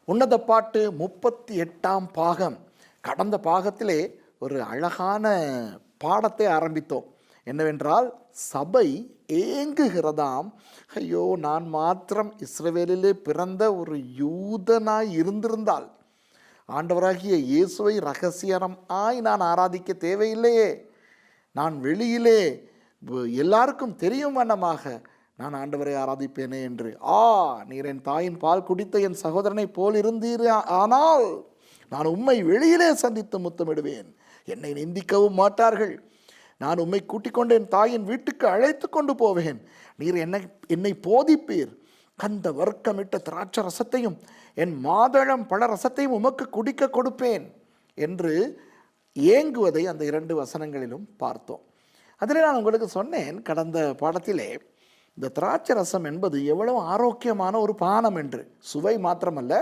உன்னத பாட்டு 38ஆம் பாகம். கடந்த பாகத்திலே ஒரு அழகான பாடத்தை ஆரம்பித்தோம். என்னவென்றால், சபை ஏங்குகிறதாம். ஐயோ, நான் மாத்திரம் இஸ்ரவேலிலே பிறந்த ஒரு யூதனாய் இருந்திருந்தால் ஆண்டவராகிய இயேசுவை ரகசியமாய் நான் ஆராதிக்க தேவையில்லையே. நான் வெளியிலே எல்லாருக்கும் தெரியும் வண்ணமாக நான் ஆண்டவரை ஆராதிப்பேனே என்று. நீர் என் தாயின் பால் குடித்த என் சகோதரனை போல் இருந்தீர், ஆனால் நான் உம்மை வெளியிலே சந்தித்து முத்தமிடுவேன், என்னை நிந்திக்கவும் மாட்டார்கள். நான் உம்மை கூட்டிக் கொண்டு என் தாயின் வீட்டுக்கு அழைத்து கொண்டு போவேன், நீர் என்னை போதிப்பீர். கந்த வர்க்கமிட்ட திராட்சை ரசத்தையும் என் மாதளம் பழ ரசத்தையும் உமக்கு குடிக்க கொடுப்பேன் என்று ஏங்குவதை அந்த 2 வசனங்களிலும் பார்த்தோம். அதில் நான் உங்களுக்கு சொன்னேன் கடந்த பாடத்திலே, இந்த திராட்சை ரசம் என்பது எவ்வளவு ஆரோக்கியமான ஒரு பானம் என்று. சுவை மாத்திரமல்ல,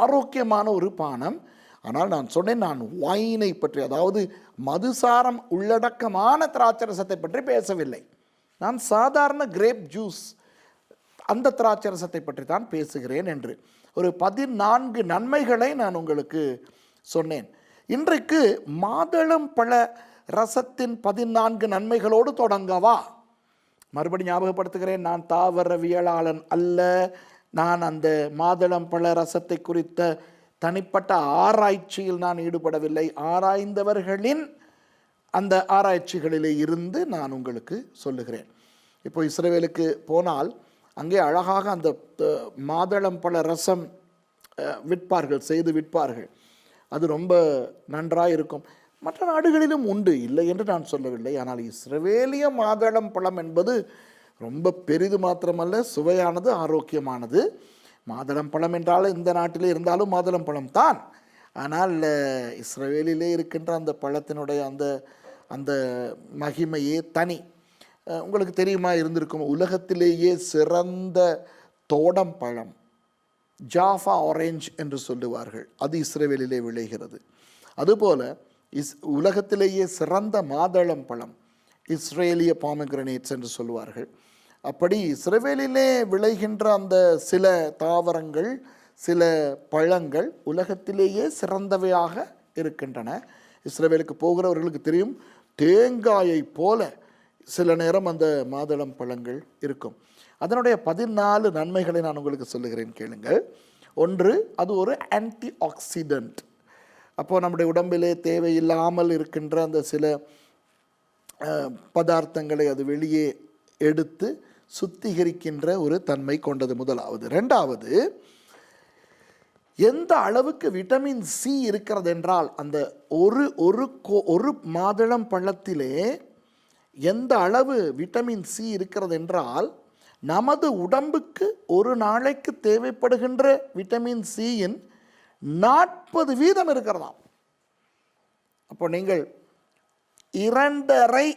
ஆரோக்கியமான ஒரு பானம். ஆனால் நான் சொன்னேன், நான் வைனை பற்றி, அதாவது மதுசாரம் உள்ளடக்கமான திராட்சை ரசத்தை பற்றி பேசவில்லை. நான் சாதாரண கிரேப் ஜூஸ், அந்த திராட்சை ரசத்தை பற்றி தான் பேசுகிறேன் என்று ஒரு 14 நன்மைகளை நான் உங்களுக்கு சொன்னேன். இன்றைக்கு மாதளம் பழ ரசத்தின் 14 நன்மைகளோடு தொடங்கவா? மறுபடி ஞாபகப்படுத்துகிறேன், நான் தாவரவியலாளன் அல்ல. நான் அந்த மாதளம் பழ ரசத்தை குறித்த தனிப்பட்ட ஆராய்ச்சியில் நான் ஈடுபடவில்லை. ஆராய்ந்தவர்களின் அந்த ஆராய்ச்சிகளிலே இருந்து நான் உங்களுக்கு சொல்லுகிறேன். இப்போ இஸ்ரவேலுக்கு போனால் அங்கே அழகாக அந்த மாதளம் பழ ரசம் விற்பார்கள், செய்து விற்பார்கள். அது ரொம்ப நன்றாக இருக்கும். மற்ற நாடுகளிலும் உண்டு, இல்லை என்று நான் சொல்லவில்லை. ஆனால் இஸ்ரவேலிய மாதளம் பழம் என்பது ரொம்ப பெரிது மாத்திரமல்ல, சுவையானது, ஆரோக்கியமானது. மாதளம் பழம் என்றால் இந்த நாட்டிலே இருந்தாலும் மாதளம் பழம் தான். ஆனால் இஸ்ரவேலிலே இருக்கின்ற அந்த பழத்தினுடைய அந்த மகிமையே தனி. உங்களுக்கு தெரியுமா, இருந்திருக்கும், உலகத்திலேயே சிறந்த தோடம் பழம் ஜாஃபா ஆரஞ்ச் என்று சொல்லுவார்கள், அது இஸ்ரவேலிலே விளைகிறது. அதுபோல உலகத்திலேயே சிறந்த மாதளம் பழம் இஸ்ரேலிய பாமகிரனேட்ஸ் என்று சொல்லுவார்கள். அப்படி இஸ்ரவேலிலே விளைகின்ற அந்த சில தாவரங்கள், சில பழங்கள் உலகத்திலேயே சிறந்தவையாக இருக்கின்றன. இஸ்ரவேலுக்கு போகிறவர்களுக்கு தெரியும், தேங்காயை போல சில நேரம் அந்த மாதளம் பழங்கள் இருக்கும். அதனுடைய 14 நன்மைகளை நான் உங்களுக்கு சொல்லுகிறேன், கேளுங்கள். ஒன்று, அது ஒரு ஆன்டி ஆக்சிடென்ட். அப்போது நம்முடைய உடம்பிலே தேவையில்லாமல் இருக்கின்ற அந்த சில பதார்த்தங்களை அது வெளியே எடுத்து சுத்திகரிக்கின்ற ஒரு தன்மை கொண்டது, முதலாவது. ரெண்டாவது, எந்த அளவுக்கு விட்டமின் சி இருக்கிறது என்றால், அந்த ஒரு மாதளம் பழத்திலே எந்த அளவு விட்டமின் சி இருக்கிறது என்றால், நமது உடம்புக்கு ஒரு நாளைக்கு தேவைப்படுகின்ற விட்டமின் சியின் 40% இருக்கிறதாம். அப்போ நீங்கள் 2.5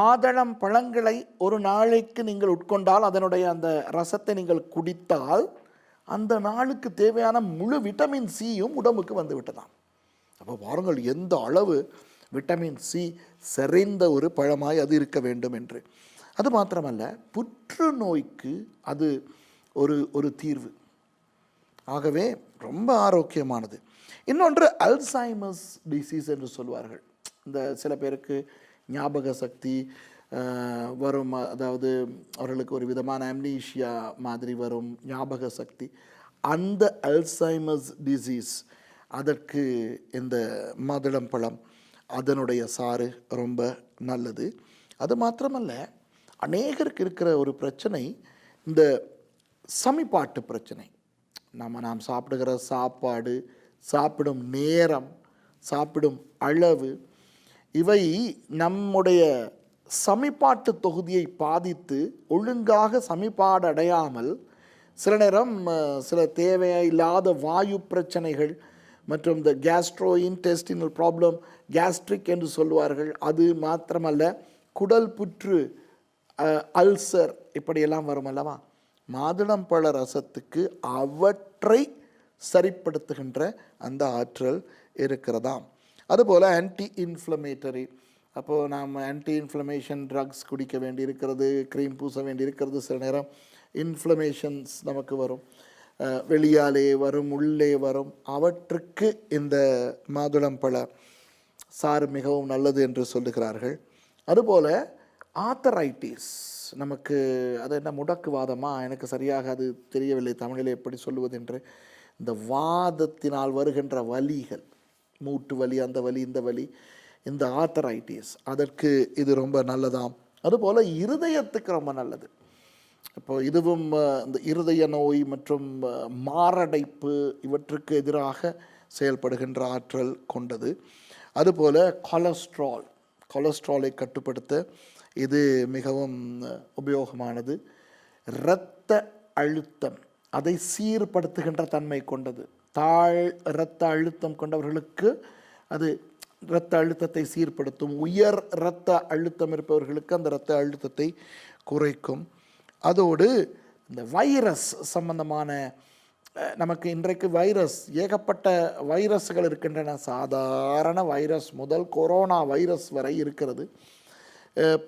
மாதளம் பழங்களை ஒரு நாளைக்கு நீங்கள் உட்கொண்டால், அதனுடைய அந்த ரசத்தை நீங்கள் குடித்தால், அந்த நாளுக்கு தேவையான முழு விட்டமின் சியும் உடம்புக்கு வந்து விட்டதாம். அப்போ பாருங்கள், எந்த அளவு விட்டமின் சி செறிந்த ஒரு பழமாய் அது இருக்க வேண்டும் என்று. அது மாத்திரமல்ல, புற்றுநோய்க்கு அது ஒரு தீர்வு. ஆகவே ரொம்ப ஆரோக்கியமானது. இன்னொன்று, அல்சைமர்ஸ் டிசீஸ் என்று சொல்வார்கள். இந்த சில பேருக்கு ஞாபக சக்தி வரும், அதாவது அவர்களுக்கு ஒரு விதமான அம்னீஷியா மாதிரி வரும், ஞாபக சக்தி. அந்த அல்சைமர்ஸ் டிசீஸ், அதற்கு இந்த மாதுளம் பழம், அதனுடைய சாறு ரொம்ப நல்லது. அது மாத்திரமல்ல, அநேகருக்கு இருக்கிற ஒரு பிரச்சனை இந்த சமிபாட்டு பிரச்சனை. நாம் சாப்பிடுகிற சாப்பாடு, சாப்பிடும் நேரம், சாப்பிடும் அளவு, இவை நம்முடைய சமிபாட்டு தொகுதியை பாதித்து ஒழுங்காக சமிபாடு அடையாமல் சில நேரம் சில தேவையில்லாத வாயு பிரச்சனைகள் மற்றும் இந்த கேஸ்ட்ரோ இன்டெஸ்டினல் ப்ராப்ளம், கேஸ்ட்ரிக் என்று சொல்லுவார்கள். அது மாத்திரமல்ல, குடல் புற்று, அல்சர், இப்படியெல்லாம் வரும் அல்லவா. மாதுளம் பழ ரசத்துக்கு அவற்றை சரிப்படுத்துகின்ற அந்த ஆற்றல் இருக்கிறதாம். அதுபோல் ஆன்டி இன்ஃப்ளமேட்டரி. அப்போது நாம் ஆன்டி இன்ஃப்ளமேஷன் ட்ரக்ஸ் குடிக்க வேண்டி இருக்கிறது, க்ரீம் பூச வேண்டி இருக்கிறது. சில நேரம் இன்ஃப்ளமேஷன்ஸ் நமக்கு வரும். வெளியாலே வரும், உள்ளே வரும், அவற்றுக்கு இந்த மாதுளம்பழ சாறு மிகவும் நல்லது என்று சொல்லுகிறார்கள். அதுபோல் ஆத்தரைட்டிஸ், நமக்கு அது என்ன முடக்குவாதமா, எனக்கு சரியாக அது தெரியவில்லை தமிழில் எப்படி சொல்லுவது என்று. இந்த வாதத்தினால் வருகின்ற வலிகள், மூட்டு வலி, அந்த வலி, இந்த வலி, இந்த ஆத்தரைட்டிஸ், அதற்கு இது ரொம்ப நல்லதாம். அதுபோல் இருதயத்துக்கு ரொம்ப நல்லது. இப்போ இதுவும் இந்த இருதய நோய் மற்றும் மாரடைப்பு இவற்றுக்கு எதிராக செயல்படுகின்ற ஆற்றல் கொண்டது. அதுபோல் கொலஸ்ட்ராலை கட்டுப்படுத்த இது மிகவும் உபயோகமானது. இரத்த அழுத்தம், அதை சீர்படுத்துகின்ற தன்மை கொண்டது. இரத்த அழுத்தம் கொண்டவர்களுக்கு அது இரத்த அழுத்தத்தை சீர்படுத்தும். உயர் இரத்த அழுத்தம் இருப்பவர்களுக்கு அந்த இரத்த அழுத்தத்தை குறைக்கும். அதோடு இந்த வைரஸ் சம்பந்தமான, நமக்கு இன்றைக்கு ஏகப்பட்ட வைரஸ்கள் இருக்கின்றன. சாதாரண வைரஸ் முதல் கொரோனா வைரஸ் வரை இருக்கிறது.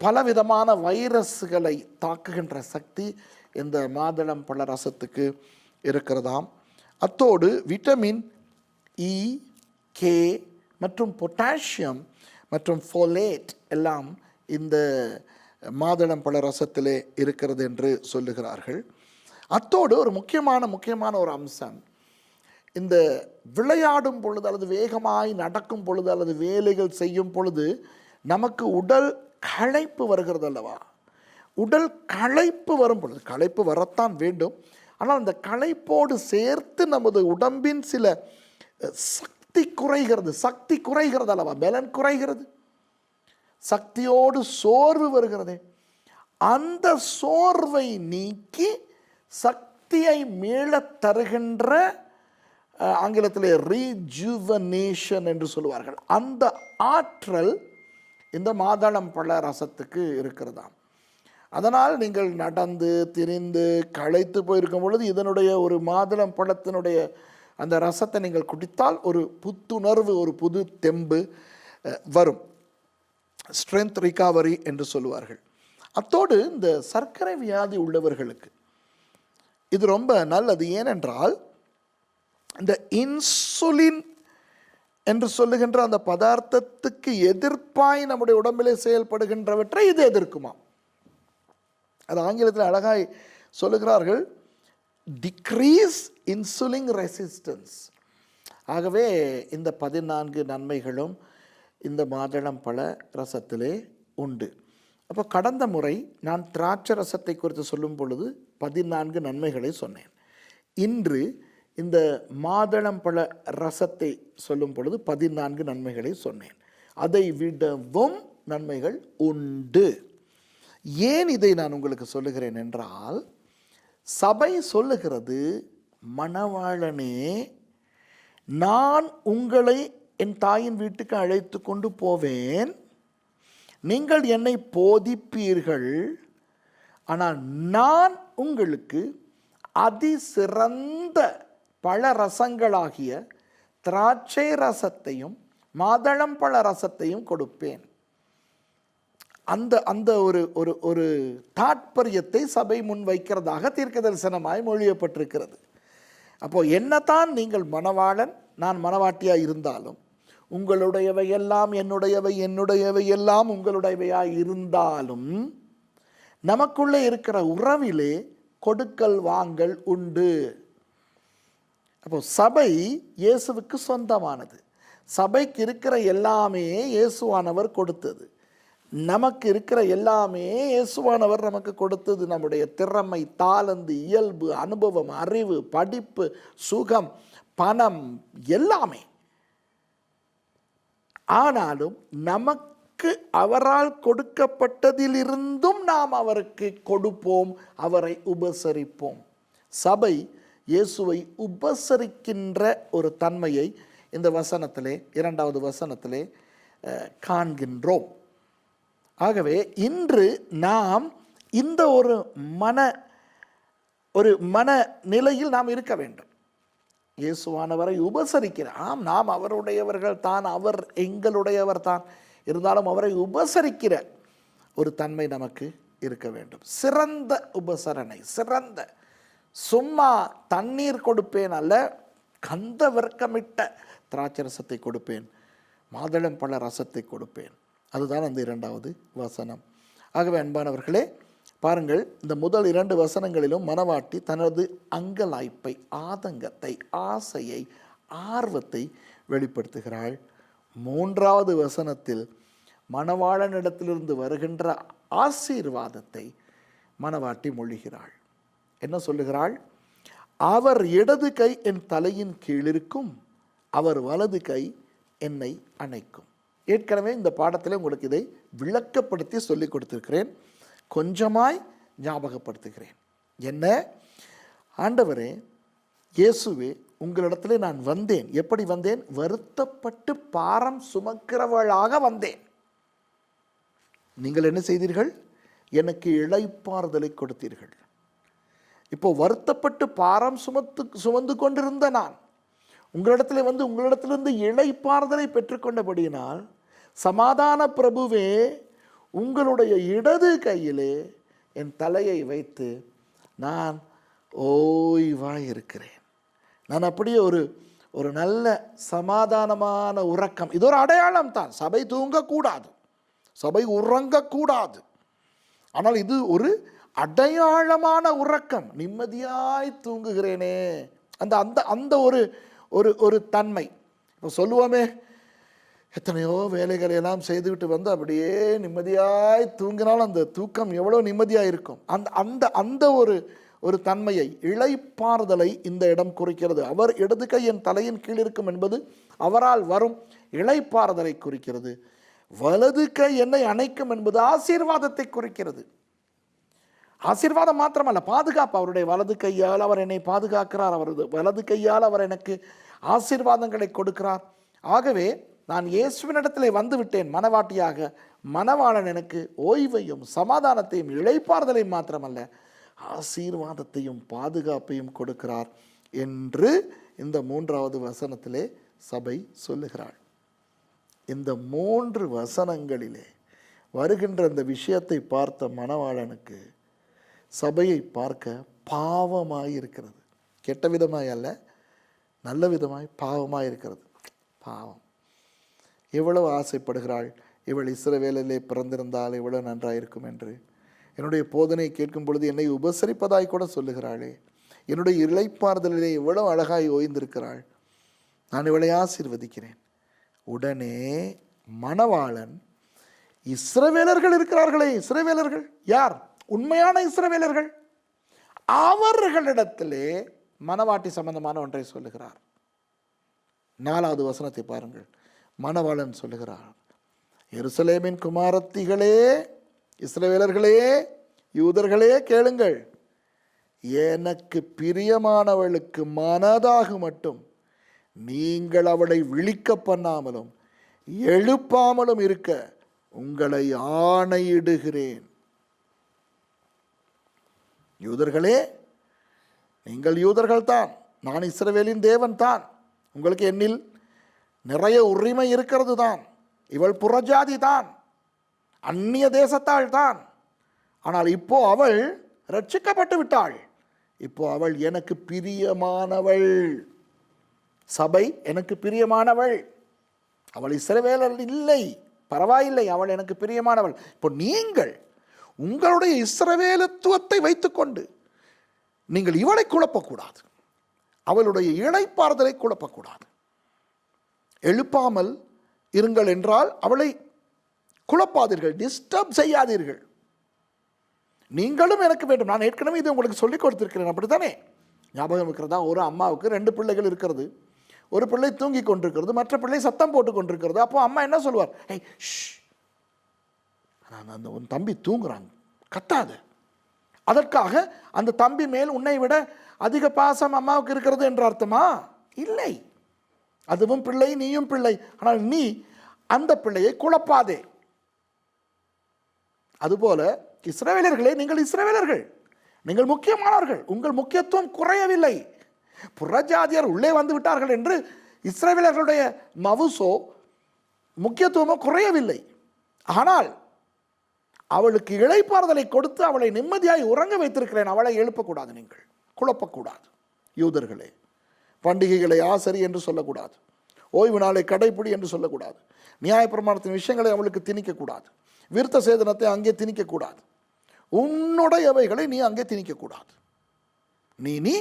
பலவிதமான வைரஸ்களை தாக்குகின்ற சக்தி இந்த மாதுளம்பழ ரசத்துக்கு இருக்கிறதாம். அத்தோடு விட்டமின் இ, கே மற்றும் பொட்டாசியம் மற்றும் ஃபோலேட் எல்லாம் இந்த மாதுளம்பழ ரசத்திலே இருக்கிறது என்று சொல்லுகிறார்கள். அத்தோடு ஒரு முக்கியமான ஒரு அம்சம், இந்த விளையாடும் பொழுது அல்லது வேகமாய் நடக்கும் பொழுது அல்லது வேலைகள் செய்யும் பொழுது நமக்கு உடல் களைப்பு வருகிறது அல்லவா? உடல் களைப்பு வரும் பொழுது, களைப்பு வரத்தான் வேண்டும், ஆனால் அந்த களைப்போடு சேர்த்து நமது உடம்பின் சில சக்தி குறைகிறது அல்லவா? பலன் குறைகிறது, சக்தியோடு சோர்வு வருகிறது. அந்த சோர்வை நீக்கி சக்தியை மீள தருகின்ற, ஆங்கிலத்திலே ரீஜுவனேஷன் என்று சொல்லுவார்கள், அந்த ஆற்றல் இந்த மாதுளம்பழ ரசத்துக்கு இருக்கிறதாம். அதனால் நீங்கள் நடந்து திரிந்து களைத்து போயிருக்கும் பொழுது இதனுடைய ஒரு மாதுளம்பழத்தினுடைய அந்த ரசத்தை நீங்கள் குடித்தால் ஒரு புத்துணர்வு, ஒரு புது தெம்பு வரும். ஸ்ட்ரென்த் ரிகவரி என்று சொல்லுவார்கள். அத்தோடு இந்த சர்க்கரை வியாதி உள்ளவர்களுக்கு இது ரொம்ப நல்லது. ஏனென்றால் இந்த இன்சுலின் என்று சொல்லுகின்ற அந்த பதார்த்தத்துக்கு எதிர்ப்பாய் நம்முடைய உடம்பிலே செயல்படுகின்றவற்றை இது எதிர்க்குமா. அது ஆங்கிலத்தில் அழகாய் சொல்லுகிறார்கள், டிக்ரீஸ் இன்சுலின் ரெசிஸ்டன்ஸ். ஆகவே இந்த 14 நன்மைகளும் இந்த மாதுளம்பழ ரசத்திலே உண்டு. அப்போ கடந்த முறை நான் திராட்சை ரசத்தை குறித்து சொல்லும் பொழுது 14 நன்மைகளை சொன்னேன். இன்று இந்த மாதுளம்பழ ரசத்தை சொல்லும் பொழுது 14 நன்மைகளை சொன்னேன். அதை விடவும் நன்மைகள் உண்டு. ஏன் இதை நான் உங்களுக்கு சொல்லுகிறேன் என்றால், சபை சொல்லுகிறது, மணவாளனே, நான் உங்களை என் தாயின் வீட்டுக்கு அழைத்து கொண்டு போவேன், நீங்கள் என்னை போதிப்பீர்கள், ஆனால் நான் உங்களுக்கு அதிசிறந்த பழ ரசங்களாகிய திராட்சை ரசத்தையும் மாதுளம்பழ ரசத்தையும் கொடுப்பேன். அந்த அந்த ஒரு ஒரு ஒரு தாற்பயத்தை சபை முன் வைக்கிறதாக தீர்க்க தரிசனமாய் மொழியப்பட்டிருக்கிறது. அப்போ என்னதான் நீங்கள் மணவாளன், நான் மணவாட்டியாக இருந்தாலும், உங்களுடையவை எல்லாம் என்னுடையவை, என்னுடையவை எல்லாம் உங்களுடையவையாக இருந்தாலும், நமக்குள்ளே இருக்கிற உறவிலே கொடுக்கல் வாங்கல் உண்டு. அப்போ சபை இயேசுவுக்கு சொந்தமானது. சபைக்கு இருக்கிற எல்லாமே இயேசுவானவர் கொடுத்தது. நமக்கு இருக்கிற எல்லாமே இயேசுவானவர் நமக்கு கொடுத்தது. நம்முடைய திறமை, தாளந்து, இயல்பு, அனுபவம், அறிவு, படிப்பு, சுகம், பணம் எல்லாமே. ஆனாலும் நமக்கு அவரால் கொடுக்கப்பட்டதிலிருந்தும் நாம் அவருக்கு கொடுப்போம், அவரை உபசரிப்போம். சபை இயேசுவை உபசரிக்கின்ற ஒரு தன்மையை இந்த வசனத்திலே, 2வது வசனத்திலே காண்கின்றோம். ஆகவே இன்று நாம் இந்த ஒரு மன நிலையில் நாம் இருக்க வேண்டும். இயேசுவானவரை உபசரிக்கிறார். நாம் அவருடையவர்கள் தான், அவர் எங்களுடையவர் தான். இருந்தாலும் அவரை உபசரிக்கிற ஒரு தன்மை நமக்கு இருக்க வேண்டும். சிறந்த உபசரணை, சிறந்த சும்மா தண்ணீர் கொடுப்பேன் அல்ல, கந்த விரக்கமிட்ட திராட்சை ரசத்தை கொடுப்பேன், மாதுளம் பழ ரசத்தை கொடுப்பேன். அதுதான் அந்த 2வது வசனம். ஆகவே அன்பானவர்களே, பாருங்கள், இந்த முதல் 2 வசனங்களிலும் மணவாட்டி தனது அங்கலாய்ப்பை, ஆதங்கத்தை, ஆசையை, ஆர்வத்தை வெளிப்படுத்துகிறாள். 3வது வசனத்தில் மணவாளனிடத்திலிருந்து வருகின்ற ஆசீர்வாதத்தை மணவாட்டி மொழிகிறாள். என்ன சொல்லுகிறாள்? அவர் இடது கை என் தலையின் கீழிருக்கும், அவர் வலது கை என்னை அணைக்கும். ஏற்கனவே இந்த பாடத்தில் உங்களுக்கு இதை விளக்கப்படுத்தி சொல்லிக் கொடுத்திருக்கிறேன். கொஞ்சமாய் ஞாபகப்படுத்துகிறேன். என்ன? ஆண்டவரே, இயேசுவே, உங்களிடத்திலே நான் வந்தேன். எப்படி வந்தேன்? வருத்தப்பட்டு பாரம் சுமக்கிறவளாக வந்தேன். நீங்கள் என்ன செய்தீர்கள்? எனக்கு இளைப்பாறுதலை கொடுத்தீர்கள். இப்போ வருத்தப்பட்டு பாரம் சுமந்து கொண்டிருந்த நான் உங்களிடத்தில் வந்து உங்களிடத்திலிருந்து இளைப்பாறுதலை பெற்றுக்கொண்டபடியினால், சமாதான பிரபுவே, உங்களுடைய இடது கையிலே என் தலையை வைத்து நான் ஓய்வாய் இருக்கிறேன். நான் அப்படியே ஒரு நல்ல சமாதானமான உறக்கம். இது ஒரு அடையாளம் தான். சபை தூங்கக்கூடாது, சபை உறங்கக்கூடாது. ஆனால் இது ஒரு அடையாளமான உறக்கம். நிம்மதியாய் தூங்குகிறேனே, அந்த அந்த அந்த ஒரு ஒரு ஒரு தன்மை. இப்போ சொல்லுவோமே, எத்தனையோ வேலைகளை எல்லாம் செய்துவிட்டு வந்து அப்படியே நிம்மதியாய் தூங்கினாலும் அந்த தூக்கம் எவ்வளோ நிம்மதியாக இருக்கும். அந்த அந்த அந்த ஒரு ஒரு தன்மையை, இளைப்பாறுதலை இந்த இடம் குறிக்கிறது. அவர் இடது கை என் தலையின் கீழ் இருக்கும் என்பது அவரால் வரும் இளைப்பாறுதலை குறிக்கிறது. வலது கை என்னை அணைக்கும் என்பது ஆசீர்வாதத்தை குறிக்கிறது. ஆசீர்வாதம் மாத்திரமல்ல, பாதுகாப்பு. அவருடைய வலது கையால் அவர் என்னை பாதுகாக்கிறார். அவரது வலது கையால் அவர் எனக்கு ஆசீர்வாதங்களை கொடுக்கிறார். ஆகவே நான் இயேசுவினிடத்திலே வந்து விட்டேன் மணவாட்டியாக. மணவாளன் எனக்கு ஓய்வையும் சமாதானத்தையும் இளைப்பாறுதலையும் மாத்திரமல்ல, ஆசீர்வாதத்தையும் பாதுகாப்பையும் கொடுக்கிறார் என்று இந்த 3வது வசனத்திலே சபை சொல்லுகிறாள். இந்த 3 வசனங்களிலே வருகின்ற அந்த விஷயத்தை பார்த்த மணவாளனுக்கு சபையை பார்க்க பாவமாய் இருக்கிறது. கெட்ட விதமாய் அல்ல, நல்ல விதமாய் பாவமாய் இருக்கிறது. பாவம். எவ்வளவு ஆசைப்படுகிறாள், இவள் இஸ்ரவேலிலே பிறந்திருந்தால் எவ்வளவு நன்றாயிருக்கும் என்று. என்னுடைய போதனை கேட்கும் பொழுது என்னை உபசரிப்பதாய் கூட சொல்லுகிறாளே. என்னுடைய இளைப்பாறுதலிலே எவ்வளவு அழகாய் ஓய்ந்திருக்கிறாள். நான் இவளை ஆசீர்வதிக்கிறேன். உடனே மணவாளன், இஸ்ரவேலர்கள் இருக்கிறார்களே, இஸ்ரவேலர்கள் யார்? உண்மையான இஸ்ரவேலர்கள். அவர்களிடத்திலே மணவாட்டி சம்பந்தமான ஒன்றை சொல்லுகிறார். 4வது வசனத்தை பாருங்கள். மணவாளன் சொல்லுகிறார், எருசலேமின் குமாரத்திகளே, இஸ்ரவேலர்களே, யூதர்களே, கேளுங்கள். எனக்கு பிரியமானவளுக்கு மனதாக மட்டும் நீங்கள் அவளை விழிக்க பண்ணாமலும் எழுப்பாமலும் இருக்க உங்களை ஆணையிடுகிறேன். யூதர்களே, நீங்கள் யூதர்கள் தான், நான் இஸ்ரவேலின் தேவன் தான். உங்களுக்கு என்னில் நிறைய உரிமை இருக்கிறது தான். இவள் புறஜாதி தான், அந்நிய தேசத்தாள் தான். ஆனால் இப்போ அவள் ரட்சிக்கப்பட்டு விட்டாள். இப்போ அவள் எனக்கு பிரியமானவள். சபை எனக்கு பிரியமானவள். அவள் இஸ்ரவேலர் இல்லை, பரவாயில்லை, அவள் எனக்கு பிரியமானவள். இப்போ நீங்கள் உங்களுடைய இஸ்ரவேலத்துவத்தை வைத்துக்கொண்டு நீங்கள் இவளை குழப்பக்கூடாது, அவளுடைய இளைப்பாறுதலை குழப்பக்கூடாது. எழுப்பாமல் இருங்கள் என்றால் அவளை குழப்பாதீர்கள், டிஸ்டர்ப் செய்யாதீர்கள். நீங்களும் எனக்கு வேண்டும். நான் ஏற்கனவே இதை உங்களுக்கு சொல்லிக் கொடுத்திருக்கிறேன், அப்படித்தானே? ஞாபகம் இருக்கிறதா? ஒரு அம்மாவுக்கு 2 பிள்ளைகள் இருக்கிறது. ஒரு பிள்ளை தூங்கி கொண்டிருக்கிறது, மற்ற பிள்ளை சத்தம் போட்டு கொண்டிருக்கிறது. அப்போ அம்மா என்ன சொல்வார்? ஏய், அந்த உன் தம்பி தூங்குறாங்க, கத்தாது. அதற்காக அந்த தம்பி மேல் உன்னை விட அதிக பாசம் அம்மாவுக்கு இருக்கிறது என்ற அர்த்தமா? இல்லை. அதுவும் பிள்ளை, நீயும் பிள்ளை. ஆனால் நீ அந்த பிள்ளையை குழப்பாதே. அதுபோல இஸ்ரவேலர்களே, நீங்கள் இஸ்ரவேலர்கள், நீங்கள் முக்கியமானவர்கள். உங்கள் முக்கியத்துவம் குறையவில்லை. புறஜாதியர் உள்ளே வந்து விட்டார்கள் என்று இஸ்ரவேலர்களுடைய மவுசோ முக்கியத்துவமோ குறையவில்லை. ஆனால் அவளுக்கு இளைப்பாறுதலை கொடுத்து அவளை நிம்மதியாய் உறங்க வைத்திருக்கிறேன். அவளை எழுப்பக்கூடாது, நீங்கள் குழப்பக்கூடாது. யூதர்களே, பண்டிகைகளை ஆசரி என்று சொல்லக்கூடாது, ஓய்வு நாளை கடைப்பிடி என்று சொல்லக்கூடாது, நியாயப்பிரமாணத்தின் விஷயங்களை அவளுக்கு திணிக்கக்கூடாது, விருத்த சேதனத்தை அங்கே திணிக்கக்கூடாது, உன்னுடையவைகளை நீ அங்கே திணிக்கக்கூடாது. நீ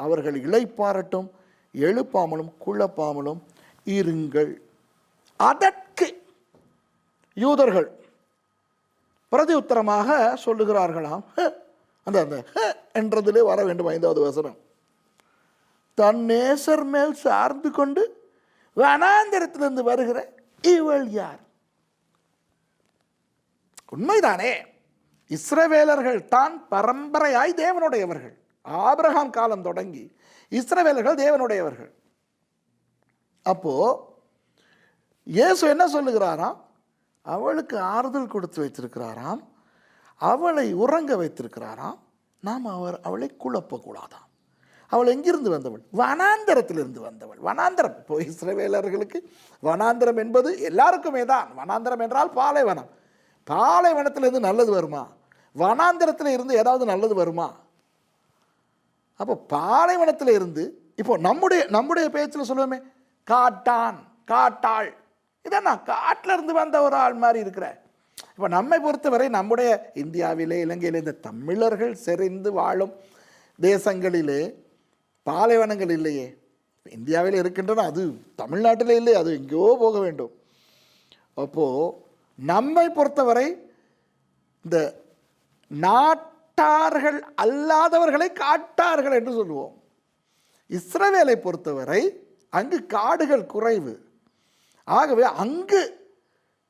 அவர்கள் இளைப்பாறட்டும், எழுப்பாமலும் குழப்பாமலும் இருங்கள். அதற்கு யூதர்கள் பிரதி உத்தரமாக சொல்லுகிறார்களாம், அந்த அந்த என்றதிலே வர வேண்டும் 5வது வசனம். தன் நேசர் மேல் சார்ந்து கொண்டு வனாந்திரத்திலிருந்து வருகிற இவள் யார்? உண்மைதானே, இஸ்ரவேலர்கள் தான் பரம்பரையாய் தேவனுடையவர்கள். ஆபிரகாம் காலம் தொடங்கி இஸ்ரவேலர்கள் தேவனுடையவர்கள். அப்போ இயேசு என்ன சொல்லுகிறாராம்? அவளுக்கு ஆறுதல் கொடுத்து வைத்திருக்கிறாராம், அவளை உறங்க வைத்திருக்கிறாராம். நாம் அவளை குழப்பக்கூடாதாம். அவள் எங்கிருந்து வந்தவள்? வனாந்தரத்திலிருந்து வந்தவள். வனாந்தரம், இப்போ இஸ்ரவேலர்களுக்கு வனாந்தரம் என்பது எல்லாருக்குமே தான். வனாந்தரம் என்றால் பாலைவனம். பாலைவனத்திலிருந்து நல்லது வருமா? வனாந்தரத்தில் இருந்து ஏதாவது நல்லது வருமா? அப்போ பாலைவனத்தில் இருந்து, இப்போ நம்முடைய பேச்சில் சொல்லுவோமே, காட்டான், காட்டாள், இதான் நான் காட்டில் இருந்து வந்த ஒரு ஆள் மாதிரி இருக்கிறேன். இப்போ நம்மை பொறுத்தவரை நம்முடைய இந்தியாவிலே, இலங்கையிலே, இந்த தமிழர்கள் செறிந்து வாழும் தேசங்களிலே பாலைவனங்கள் இல்லையே. இந்தியாவில் இருக்கின்றன, அது தமிழ்நாட்டிலே இல்லை, அது எங்கேயோ போக வேண்டும். அப்போது நம்மை பொறுத்தவரை இந்த நாட்டார்கள் அல்லாதவர்களை காட்டார்கள் என்று சொல்லுவோம். இஸ்ரவேலை பொறுத்தவரை அங்கு காடுகள் குறைவு. ஆகவே அங்கு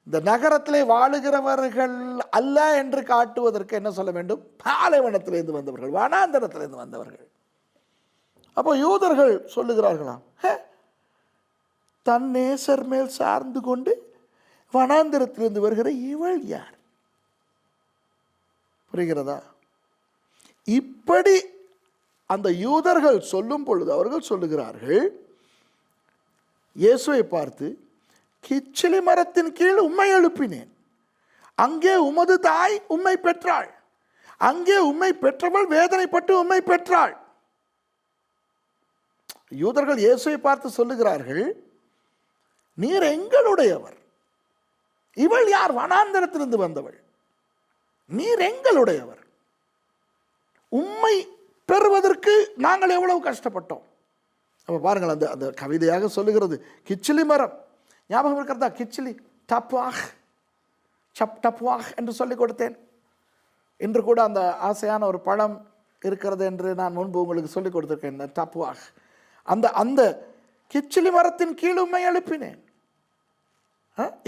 இந்த நகரத்திலே வாழுகிறவர்கள் அல்ல என்று காட்டுவதற்கு என்ன சொல்ல வேண்டும்? பாலைவனத்திலிருந்து வந்தவர்கள், வனாந்தரத்திலிருந்து வந்தவர்கள். அப்போ யூதர்கள் சொல்லுகிறார்களாம், தன் நேசர் மேல் சார்ந்து கொண்டு வனாந்தரத்திலிருந்து வருகிற இவள் யார்? புரிகிறதா? இப்படி அந்த யூதர்கள் சொல்லும் பொழுது அவர்கள் சொல்லுகிறார்கள், இயேசுவை பார்த்து, கிச்சிலி மரத்தின் கீழ் உம்மை எழுப்பினேன், அங்கே உமது தாய் உம்மை பெற்றாள், அங்கே உம்மை பெற்றவள் வேதனைப்பட்டு உம்மை பெற்றாள். யூதர்கள் இயேசுவை பார்த்து சொல்லுகிறார்கள், நீர் எங்களுடையவர், இவள் யார்? வனாந்தரத்திலிருந்து வந்தவள், நீர் எங்களுடையவர், உம்மை பெறுவதற்கு நாங்கள் எவ்வளவு கஷ்டப்பட்டோம். அப்போ பாருங்கள், அந்த அந்த கவிதையாக சொல்லுகிறது, கிச்சிலி மரம் ஞாபகம் இருக்கிறதா? கிச்சிலி டப்வாக், டப்வாக் என்று சொல்லிக் கொடுத்தேன். இன்று கூட அந்த ஆசையான ஒரு பழம் இருக்கிறது என்று நான் முன்பு உங்களுக்கு சொல்லிக் கொடுத்திருக்கேன், டப்வாக். அந்த அந்த கிச்சிலி மரத்தின் கீழ் உம்மை எழுப்பினேன்.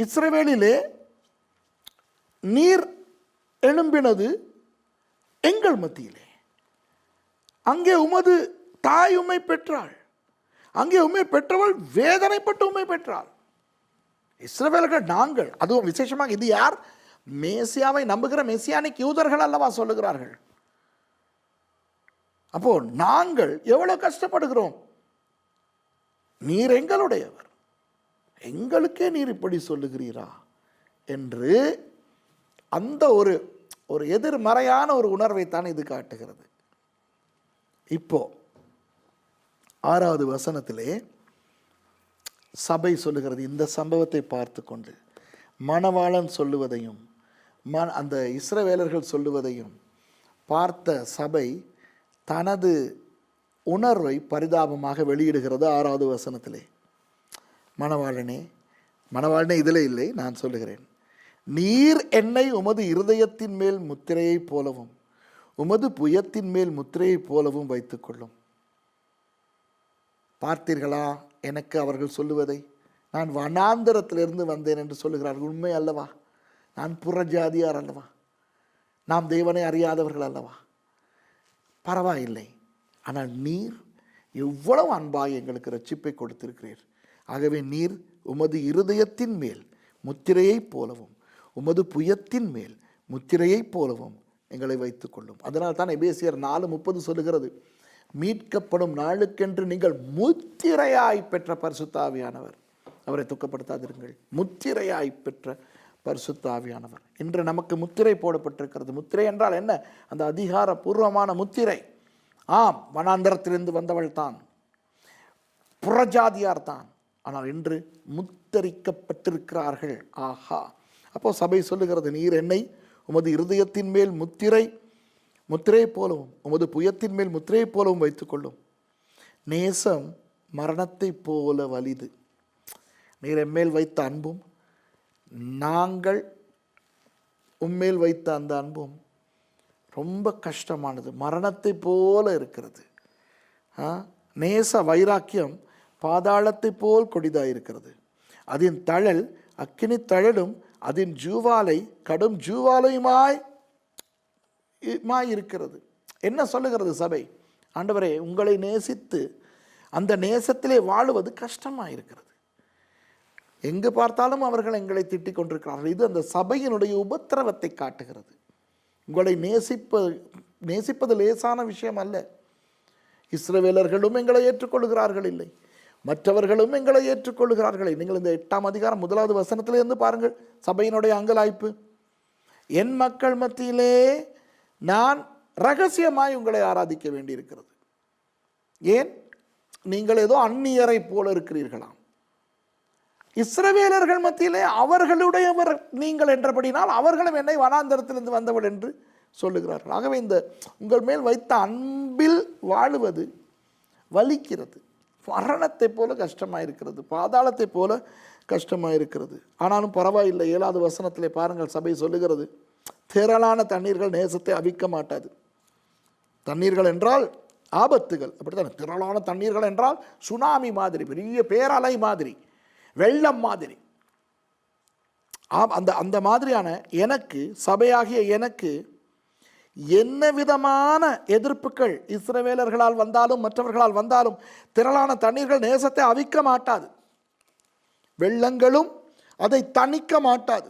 இஸ்ரவேலிலே நீர் எழும்பினது எங்கள் மத்தியிலே, அங்கே உமது தாய் உம்மை பெற்றாள், அங்கே உம்மை பெற்றவள் வேதனைப்பட்டு உம்மை பெற்றாள். இஸ்ரவேலர்கள் நாங்கள், அதுவும் விசேஷமாக இது யார்? மேசியாவை நம்புகிற மெசியானிக் யூதர்கள் அல்லவா சொல்லுகிறார்கள். அப்போ நாங்கள் எவ்வளவு கஷ்டப்படுகிறோம், நீர் எங்களுடையவர், எங்களுக்கே நீர் இப்படி சொல்லுகிறீரா என்று அந்த ஒரு எதிர்மறையான ஒரு உணர்வைத்தான் இது காட்டுகிறது. இப்போ 6வது வசனத்திலே சபை சொல்லுகிறது, இந்த சம்பவத்தை பார்த்து கொண்டு மணவாளன் சொல்லுவதையும் அந்த இஸ்ரவேலர்கள் சொல்லுவதையும் பார்த்த சபை தனது உணர்வை பரிதாபமாக வெளியிடுகிறது. 6வது வசனத்திலே, மணவாளனே இதில் இல்லை, நான் சொல்லுகிறேன், நீர் என்னை உமது இருதயத்தின் மேல் முத்திரையைப் போலவும் உமது புயத்தின் மேல் முத்திரையைப் போலவும் வைத்துக்கொள்ளும். பார்த்தீர்களா எனக்கு அவர்கள் சொல்லுவதை? நான் வனாந்தரத்திலிருந்து வந்தேன் என்று சொல்லுகிறார்கள். உண்மை அல்லவா? நான் புறஜாதியார் அல்லவா? நாம் தேவனை அறியாதவர்கள் அல்லவா? பரவாயில்லை, ஆனால் நீர் எவ்வளவு அன்பாக எங்களுக்கு ரட்சிப்பை கொடுத்திருக்கிறீர். ஆகவே நீர் உமது இருதயத்தின் மேல் முத்திரையைப் போலவும் உமது புயத்தின் மேல் முத்திரையைப் போலவும் எங்களை வைத்துக்கொள்ளும். அதனால் தான் எபேசியர் 4:30 சொல்லுகிறது, மீட்கப்படும் நாளுக்கென்று நீங்கள் முத்திரையாய் பெற்ற பரிசுத்த ஆவியானவர், அவரை துக்கப்படுத்தாதிருங்கள். முத்திரையாய் பெற்ற பரிசுத்த ஆவியானவர். இன்று நமக்கு முத்திரை போடப்பட்டிருக்கிறது. முத்திரை என்றால் என்ன? அந்த அதிகாரபூர்வமான முத்திரை. ஆம், வனாந்தரத்திலிருந்து வந்தவள் தான், புறஜாதியார் தான், ஆனால் இன்று முத்தரிக்கப்பட்டிருக்கிறார்கள். ஆஹா! அப்போ சபை சொல்லுகிறது, நீர் என்னை உமது இருதயத்தின் மேல் முத்திரை போலவும் உமது புயத்தின் மேல் முத்திரை போலவும் வைத்துக்கொள்ளும். நேசம் மரணத்தை போல வலிது. நீர் எம்மேல் வைத்த அன்பும் நாங்கள் உம்மேல் வைத்த அந்த அன்பும் ரொம்ப கஷ்டமானது, மரணத்தை போல இருக்கிறது. நேச வைராக்கியம் பாதாளத்தை போல் கொடிதாயிருக்கிறது. அதன் தழல் அக்கினி தழலும் அதன் ஜூவாலை கடும் ஜூவாலையுமாய் இருக்கிறது. என்ன சொல்லுகிறது சபை? ஆண்டவரே, உங்களை நேசித்து அந்த நேசத்திலே வாழுவது கஷ்டமாக இருக்கிறது. எங்கு பார்த்தாலும் அவர்கள் எங்களை திட்டிக் கொண்டிருக்கிறார்கள். இது அந்த சபையினுடைய உபத்திரவத்தை காட்டுகிறது. உங்களை நேசிப்பது லேசான விஷயம் அல்ல. இஸ்ரவேலர்களும் எங்களை ஏற்றுக்கொள்கிறார்கள் இல்லை, மற்றவர்களும் எங்களை ஏற்றுக்கொள்கிறார்கள். நீங்கள் இந்த 8ஆம் அதிகாரம் 1வது வசனத்திலிருந்து பாருங்கள் சபையினுடைய அங்கலாய்ப்பு. என் மக்கள் மத்தியிலே நான் ரகசியமாய் உங்களை ஆராதிக்க வேண்டியிருக்கிறது. ஏன்? நீங்கள் ஏதோ அந்நியரை போல இருக்கிறீர்களாம். இஸ்ரவேலர்கள் மத்தியிலே அவர்களுடையவர் நீங்கள் என்றபடினால் அவர்களும் என்னை வனாந்தரத்திலிருந்து வந்தவள் என்று சொல்லுகிறார்கள். ஆகவே இந்த உங்கள் மேல் வைத்த அன்பில் வாழுவது வலிக்கிறது. மரணத்தை போல கஷ்டமாக இருக்கிறது, பாதாளத்தை போல கஷ்டமாக இருக்கிறது. ஆனாலும் பரவாயில்லை. 7வது வசனத்திலே பாருங்கள் சபை சொல்லுகிறது, திரளான தண்ணீர்கள் நேசத்தை அவிக்க மாட்டாது. தண்ணீர்கள் என்றால் ஆபத்துகள், அப்படித்தானே? திரளான தண்ணீர்கள் என்றால் சுனாமி மாதிரி, பெரிய பேரலை மாதிரி, வெள்ளம் மாதிரி. அந்த மாதிரியான எனக்கு, சபையாகிய எனக்கு என்ன விதமான எதிர்ப்புகள் இஸ்ரவேலர்களால் வந்தாலும் மற்றவர்களால் வந்தாலும் திரளான தண்ணீர்கள் நேசத்தை அவிக்க மாட்டாது, வெள்ளங்களும் அதை தணிக்க மாட்டாது.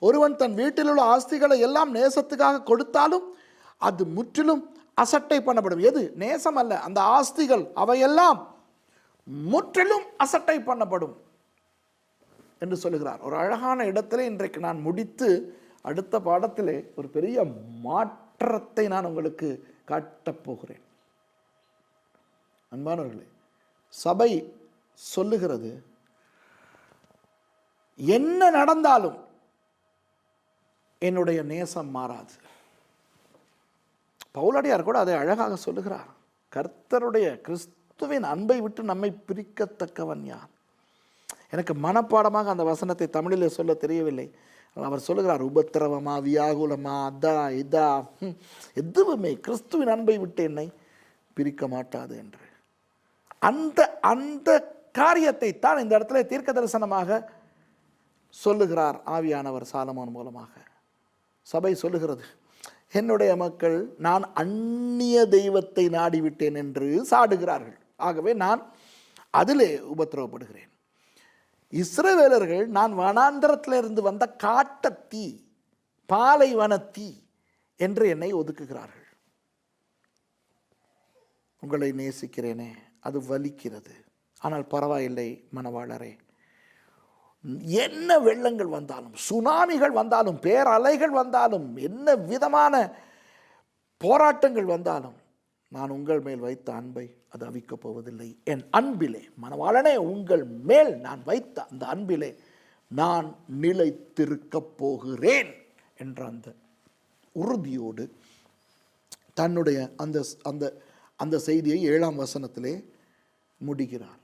ஒருவன் தன் வீட்டில் உள்ள ஆஸ்திகளை எல்லாம் நேசத்துக்காக கொடுத்தாலும் அது முற்றிலும் அசட்டை பண்ணப்படும். எது? நேசம் அல்ல, அந்த ஆஸ்திகள் அவையெல்லாம் முற்றிலும் அசட்டை பண்ணப்படும் என்று சொல்லுகிறார். ஒரு அழகான இடத்திலே இன்றைக்கு நான் முடித்து அடுத்த பாடத்திலே ஒரு பெரிய மாற்றத்தை நான் உங்களுக்கு காட்டப் போகிறேன். அன்பானவர்களே, சபை சொல்லுகிறது, என்ன நடந்தாலும் என்னுடைய நேசம் மாறாது. பவுலடியார் கூட அதை அழகாக சொல்லுகிறார். கர்த்தருடைய கிறிஸ்துவின் அன்பை விட்டு நம்மை பிரிக்கத்தக்கவன் யார்? எனக்கு மனப்பாடமாக அந்த வசனத்தை தமிழில் சொல்ல தெரியவில்லை. அவர் சொல்லுகிறார், உபத்திரவமா, வியாகுலமா, அதா இதா எதுவுமே கிறிஸ்துவின் அன்பை விட்டு என்னை பிரிக்க மாட்டாது என்று. அந்த காரியத்தை தான் இந்த இடத்துல தீர்க்க தரிசனமாக சொல்லுகிறார் ஆவியானவர் சாலமோன் மூலமாக. சபை சொல்லுகிறது, என்னுடைய மக்கள் நான் அந்நிய தெய்வத்தை நாடிவிட்டேன் என்று சாடுகிறார்கள், ஆகவே நான் அதிலே உபத்திரவப்படுகிறேன். இஸ்ரவேலர்கள் நான் வனாந்தரத்திலிருந்து வந்த காட்டத்தீ, பாலைவனத்தீ என்று என்னை ஒதுக்குகிறார்கள். உங்களை நேசிக்கிறேனே, அது வலிக்கிறது. ஆனால் பரவாயில்லை மனவாளரே, என்ன வெள்ளங்கள் வந்தாலும், சுனாமிகள் வந்தாலும், பேரலைகள் வந்தாலும், என்ன விதமான போராட்டங்கள் வந்தாலும் நான் உங்கள் மேல் வைத்த அன்பை அது அவிக்கப் போவதில்லை. என் அன்பிலே, மனவாளனே, உங்கள் மேல் நான் வைத்த அந்த அன்பிலே நான் நிலைத்திருக்கப் போகிறேன் என்ற அந்த உறுதியோடு தன்னுடைய அந்த அந்த அந்த செய்தியை 7ஆம் வசனத்திலே முடிக்கிறார்.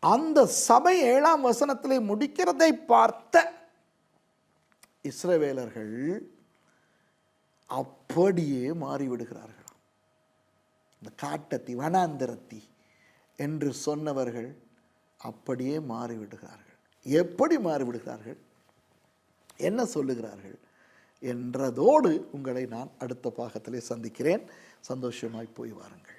அந்த சபை 7ஆம் வசனத்திலே முடிக்கிறதை பார்த்த இஸ்ரவேலர்கள் அப்படியே மாறிவிடுகிறார்கள். இந்த காட்டத்தி, வனாந்தரத்தி என்று சொன்னவர்கள் அப்படியே மாறிவிடுகிறார்கள். எப்படி மாறிவிடுகிறார்கள், என்ன சொல்லுகிறார்கள் என்றதோடு உங்களை நான் அடுத்த பாகத்திலே சந்திக்கிறேன். சந்தோஷமாய் போய் வாருங்கள்.